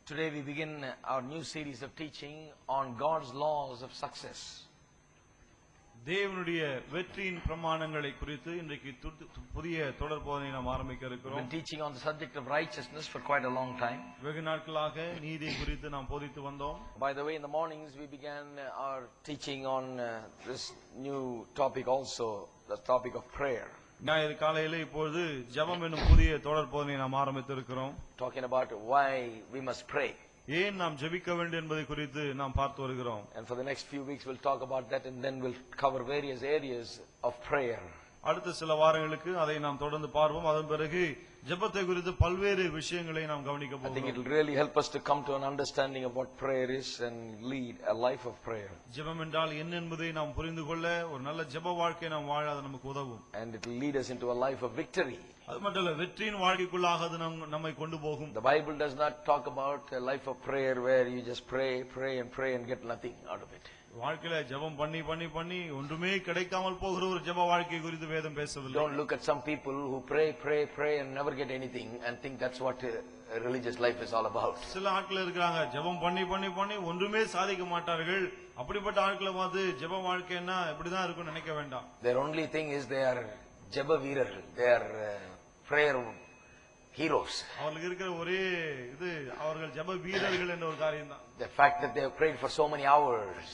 Today we begin our new series of teaching on God's laws of success. தேவனுடைய வெற்றியின் பிரமாணங்களை குறித்து இன்றைக்கு புதிய தொடர் போதனை நாம் ஆரம்பிக்க இருக்கிறோம். We've been teaching on the subject of righteousness for quite a long time. வெகு நாட்களாக நீதி குறித்து நாம் போதித்து வந்தோம். By the way, in the mornings we began our teaching on this new topic also, the topic of prayer. ஞாயிறு காலையில இப்பொழுது ஜெபம் என்னும் புதிய தொடர் போதனை நாம் ஆரம்பித்திருக்கிறோம். Talking about why we must pray. ஏன் நாம் ஜெபிக்க வேண்டும் என்பதை குறித்து நாம் பார்த்து வருகிறோம். And for the next few weeks we'll talk about that, and then we'll cover various areas of prayer. அடுத்த சில வாரங்களுக்கு அதை நாம் தொடர்ந்து பார்ப்போம். அதன் பிறகு ஜெபத்தை குறித்து பல்வேறு விஷயங்களை நாம் கவனிக்க போகிறோம். I think it will really help us to come to an understanding of what prayer is and lead a life of prayer. ஜெபம் என்றால் என்ன என்பதை நாம் புரிந்து கொள்ள ஒரு நல்ல ஜெப வாழ்க்கை நாம் வாழ அது நமக்கு உதவும். And it will lead us into a life of victory. அது மட்டும் இல்ல, வெற்றியின் வாழ்க்கைக்குள்ளாக அது நம்மை கொண்டு போகும். The Bible does not talk about a life of prayer where you just pray and get nothing out of it. வாழ்க்கையில ஜெபம் பண்ணி ஒன்றுமே கிடைக்காமல் போகிற ஒரு ஜெப வாழ்க்கை குறித்து வேதம் பேசவில்லை. Don't look at some people who pray and never get anything and think that's what a religious life is all about. சில ஆட்கள் இருக்காங்க, ஜெபம் பண்ணி ஒன்றுமே சாதிக்க மாட்டார்கள். அப்படிப்பட்ட ஆட்களை பார்த்து ஜெப வாழ்க்கைன்னா இப்படிதான் இருக்கும்னு நினைக்க வேண்டாம். Their only thing is they are ஜெப வீரர்கள், they are prayer heroes. அவங்களுக்கு இருக்கிற ஒரே இது அவர்கள் ஜெப வீரர்கள் என்ற ஒரு காரியம் தான். The fact that they have prayed for so many hours,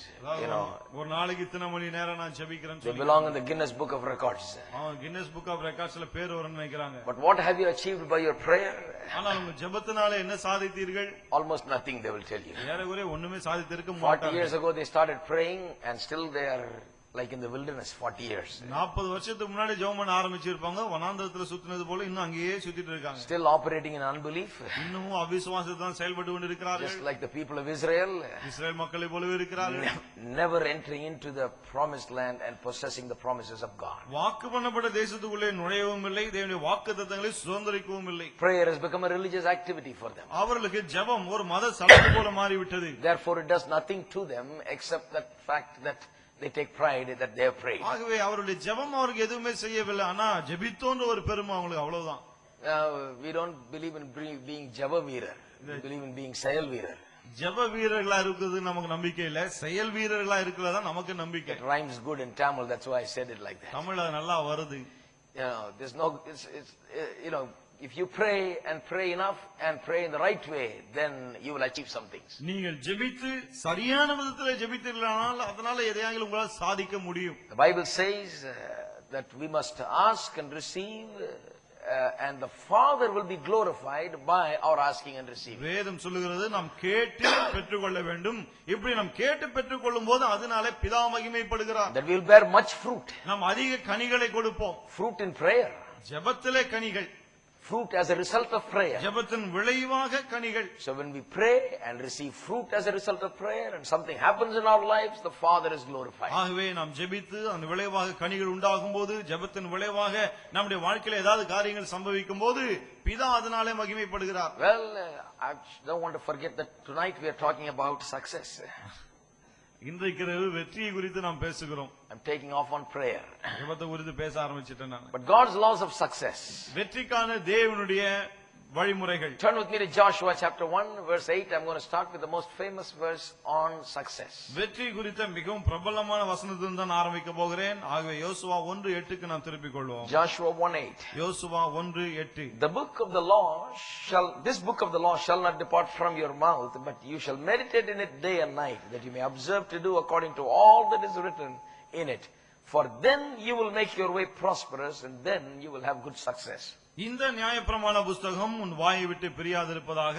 you know, ஒரு நாளைக்கு இத்தனை மணி நேரம் நான் ஜெபிக்கிறேன்னு they சொல்லி belong in the Guinness Book of Records. Guinness Book of ரெக்கார்ட்ஸ்ல பேர் வரும்னு நினைக்கிறாங்க. But what have you achieved by your prayer? ஆனால் உங்க ஜெபத்தினால என்ன சாதித்தீர்கள்? Almost nothing, they will tell you. ஏறக்குறைய ஒண்ணுமே சாதித்திருக்க 40 மாட்டார்கள். years ago they started praying and still they are like in the wilderness 40 years. 40 வருஷத்துக்கு முன்னாடி ஜெபம் பண்ண ஆரம்பிச்சிருப்பாங்க. வனாந்தரத்துல சுத்தினது போல இன்னும் அங்கேயே சுத்திட்டு இருக்காங்க. Still operating in unbelief. இன்னும் அவிசுவாசத்தான் செயல்பட்டு கொண்டிருக்கிறார்கள். Just like the people of Israel. இஸ்ரவேல் மக்களை போலவே இருக்கிறார்கள். Never entering into the promised land and possessing the promises of God. வாக்கு பண்ணப்பட்ட தேசத்துக்குள்ளே நுழையவும் இல்லை, தேவனுடைய வாக்குத்தத்தங்களை சுதந்தரிக்கவும் இல்லை. Prayer has become a religious activity for them. அவர்களுக்கு ஜெபம் ஒரு மத சடங்கு போல மாறிவிட்டது. Therefore it does nothing to them except that fact that they take pride that they have prayed. ஆகவே அவருடைய ஜெபம் அவருக்கு எதுவுமே செய்யவில்லை, ஆனா ஜெபித்தோன்ற ஒரு பெருமை அவங்களுக்கு அவ்வளவுதான். We don't believe in being ஜெப வீரர், we believe in being செயல் வீரர். ஜெப வீரர்களா இருக்குது நமக்கு நம்பிக்கை இல்ல, செயல் வீரர்களா இருக்கிறதா நமக்கு நம்பிக்கை. It rhymes good in Tamil, that's why I said it like that. தமிழ்ல அது நல்லா வருது. There's no if you pray enough and pray in the right way, then you will achieve some things. நீங்கள் ஜெபித்து சரியான விதத்திலே ஜெபித்தீர்களானால் அதனால எதையாவது உங்களால சாதிக்க முடியும். The Bible says that we must ask and receive, and the Father will be glorified by our asking and receiving. வேதம் சொல்லுகிறது நாம் கேட்டு பெற்றுக்கொள்ள வேண்டும். இப்படி நாம் கேட்டு பெற்றுக்கொள்ளும் போது அதனாலே பிதா மகிமைப்படுகிறார். That we will bear much fruit. நாம் அதிக கனிகளை கொடுப்போம். Fruit in prayer. ஜெபத்திலே கனிகள். Fruit as a result of prayer. ஜெபத்தின் விளைவாக கனிகள். So when we pray and receive fruit as a result of prayer and something happens in our lives, the Father is glorified. ஆகவே நாம் ஜெபித்து அந்த விளைவாக கனிகள் உண்டாகும்போது, ஜெபத்தின் விளைவாக நம்முடைய வாழ்க்கையில ஏதாவது காரியங்கள் சம்பவிக்கும் போது பிதா அதனாலே மகிமைப்படுகிறார். Well, I don't want to forget that tonight we are talking about success. இன்றைக்கு வெற்றியை குறித்து நாம் பேசுகிறோம். I'm taking off on prayer. ஜெபத்தை குறித்து பேச ஆரம்பிச்சிட்டேன் நான். But God's laws of success. வெற்றிக்கான தேவனுடைய வழிமுறைகள். Turn with me to Joshua chapter 1 verse 8. I'm going to start with the most famous verse on success. வெற்றி குறித்த மிகவும் பிரபலமான வசனத்திலிருந்து தான் ஆரம்பிக்க போகிறேன். ஆகவே யோசுவா 1:8க்கு நாம் திருப்பிக் கொள்வோம். Joshua 1:8. Joshua 1:8. This book of the law shall not depart from your mouth, but you shall meditate in it day and night, that you may observe to do according to all that is written in it. For then you will make your way prosperous, and then you will have good success. இந்த நியாயப்பிரமாண புஸ்தகம் உன் வாயை விட்டு பிரியாதிருப்பதாக,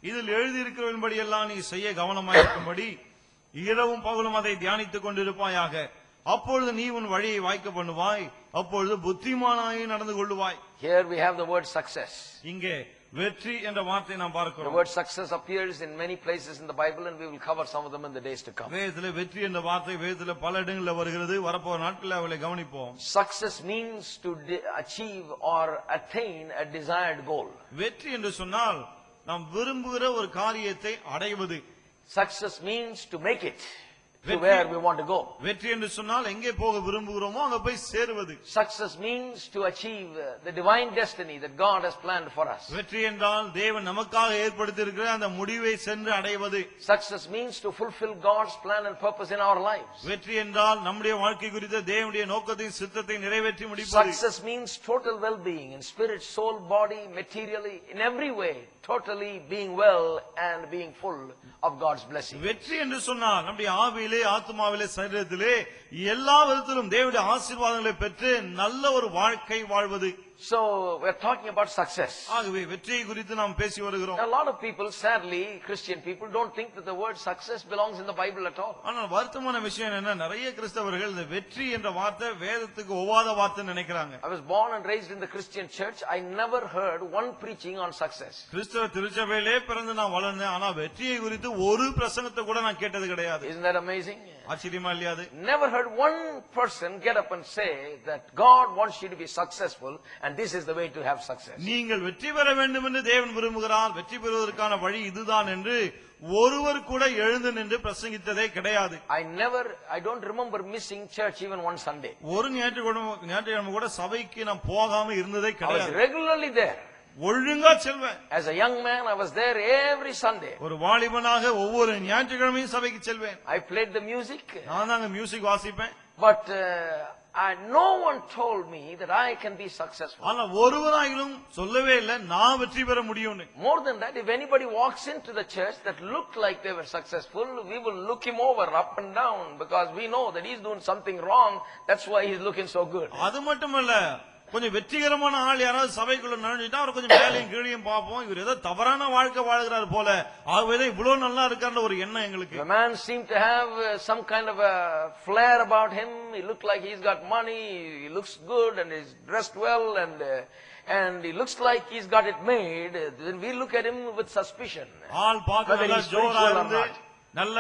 இதில் எழுதியிருக்கிறபடி எல்லாம் நீ செய்ய கவனமாயிருக்கும்படி இரவும் பகலும் அதை தியானித்துக் கொண்டிருப்பாயாக. அப்பொழுது நீ உன் வழியை வாய்க்க பண்ணுவாய், அப்பொழுது புத்திமானாய் நடந்து கொள்ளுவாய். Here we have the word success. இங்கே வெற்றி என்ற வார்த்தை நாம் The பார்க்கிறோம். word success appears in many places in the Bible, and we will cover some of them in the days to come. வேதத்திலே வெற்றி என்ற வார்த்தை வேதத்திலே பல இடங்களில் வருகிறது. வரப்போற நாட்களில் அவளை கவனிப்போம். Success means to achieve or attain a desired goal. வெற்றி என்று சொன்னால் நாம் விரும்புகிற ஒரு காரியத்தை அடைவது. Success means to make it. to where we want to go. வெற்றி என்று சொன்னால் எங்கே போக விரும்புகிறோமோ அங்க போய் சேருவது. Success means to achieve the divine destiny that God has planned for us. வெற்றி என்றால் தேவன் நமக்காக ஏற்படுத்தி இருக்கிற அந்த முடிவை சென்று அடைவது. Success means to fulfill God's plan and purpose in our lives. வெற்றி என்றால் நம்முடைய வாழ்க்கை குறித்த தேவனுடைய நோக்கத்தையும் சித்தத்தை நிறைவேற்றி முடிப்பது. Success means total well-being in spirit, soul, body, materially, in every way, totally being well and being full of God's blessing. வெற்றி என்று சொன்னால் நம்முடைய ஆவியிலே, ஆத்மாவிலே, சரீரத்திலே எல்லா விதத்திலும் தேவனுடைய ஆசீர்வாதங்களை பெற்று நல்ல ஒரு வாழ்க்கை வாழ்வது. So we're talking about success. ஆகவே வெற்றியை குறித்து நாம் பேசி வருகிறோம். A lot of people, sadly, Christian people, don't think that the word success belongs in the Bible at all. ஆனால் வருத்தமான விஷயம் என்ன, நிறைய கிறிஸ்தவர்கள் இந்த வெற்றி என்ற வார்த்தை வேதத்துக்கு ஒவ்வாத வார்த்தை நினைக்கிறாங்க. I was born and raised in the Christian church. I never heard one preaching on success. கிறிஸ்தவ திருச்சபையிலே பிறந்து நான் வளர்ந்தேன், ஆனா வெற்றியை குறித்து ஒரு பிரசங்கத்தை கூட நான் கேட்டது கிடையாது. Isn't that amazing? ஆச்சரியமா இல்லையா அது? Never heard one person get up and say that God wants you to be successful and this is the way to have success. நீங்கள் வெற்றி பெற வேண்டும் என்று தேவன் விரும்புகிறார், வெற்றி பெறுவதற்கான வழி இதுதான் என்று ஒருவர் கூட எழுந்து நின்று பிரசங்கித்ததே கிடையாது. I don't remember missing church even one Sunday. ஒரு ஞாயிற்றுக்கிழமை கூட சபைக்கு நான் போகாம இருந்ததே I was கிடையாது. regularly there. ஒழுங்கா செல்வேன். As a young man, I was there every Sunday. ஒரு வாலிபனாக ஒவ்வொரு ஞாயிற்றுக்கிழமையும் சபைக்கு செல்வேன். I played the music. நான் தாங்க மியூசிக் வாசிப்பேன். But no one told me that I can be successful. ஆனா ஒருவராயிலும் சொல்லவே இல்லை நான் வெற்றி பெற முடியும்னு. More than that, if anybody walks into the church that looked like they were successful, we will look him over up and down because we know that he's doing something wrong. That's why he's looking so good. அது மட்டுமல்ல, கொஞ்சம் வெற்றிகரமான ஆள் யாராவது சபைக்குள்ள நுழைஞ்சிட்டா அவர் கொஞ்சம் மேலையும் கீழையும் பார்ப்போம், இவர் ஏதோ தவறான வாழ்க்கை வாழ்கிறார் போல, ஆகவே இவ்வளவு நல்லா இருக்கார்ன்ற ஒரு எண்ணம் எங்களுக்கு. The man seemed to have some kind of a flair about him. He looked like he's got money, he looks good and he's dressed well and he looks like he's got it made. Then we look at him with suspicion. ஆள் பார்க்க நல்லா ஜோரா இருந்து நல்ல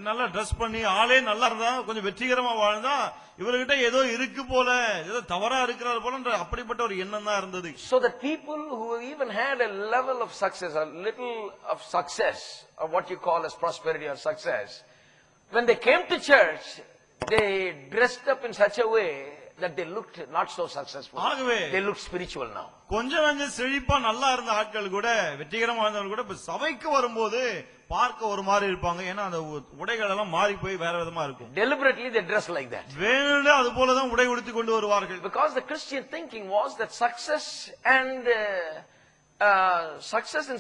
நல்ல Dress பண்ணி ஆளே நல்லா இருந்தா, கொஞ்சம் வெற்றிகரமா வாழ்ந்தா இவர்கிட்ட ஏதோ இருக்கு போல, ஏதோ தவறா இருக்கிறார் போல அப்படிப்பட்ட ஒரு எண்ணம் தான் இருந்தது. So that people who even had a level of success, a little of success, or what you call as prosperity or success, when they came to church, they dressed up in such a way that they looked not so successful. They looked spiritual now. கொஞ்சம் செழிப்பா நல்லா இருந்த ஆட்கள் கூட, வெற்றிகரமா இருந்தவர்கள் கூட இப்ப சபைக்கு வரும்போது பார்க்க ஒரு மாதிரி இருப்பாங்க. ஏன்னா அந்த உடைகள் எல்லாம் மாறி போய் வேற விதமா இருக்கும். Deliberately they dress like that. வேணும்னே அது போலதான் உடை உடுத்தி கொண்டு வருவார்கள். Because the Christian thinking was that success and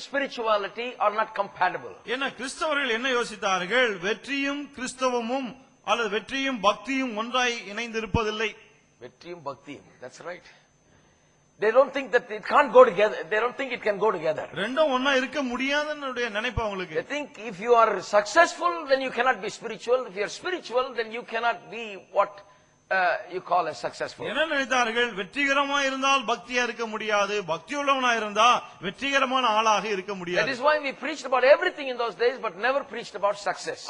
spirituality are not compatible. ஏன்னா கிறிஸ்தவர்கள் என்ன யோசித்தார்கள், வெற்றியும் கிறிஸ்தவமும் அல்லது வெற்றியும் பக்தியும் ஒன்றாய் இணைந்து இருப்பதில்லை. Vetriyum bhaktiyum, that's right. They don't think that it can't go together. They don't think it can go together. ரெண்டும் ஒண்ணா இருக்க முடியாதுன்னு நினைப்பு அவங்களுக்கு. They think if you are successful, then you cannot be spiritual. If you are spiritual, then you cannot be what you call as successful. என்ன நினைத்தார்கள், வெற்றிகரமா இருந்தால் பக்தியா இருக்க முடியாது, பக்தி உள்ளவனா இருந்தா வெற்றிகரமான ஆளாக இருக்க முடியாது. That is why we preached about everything in those days, but never preached about success.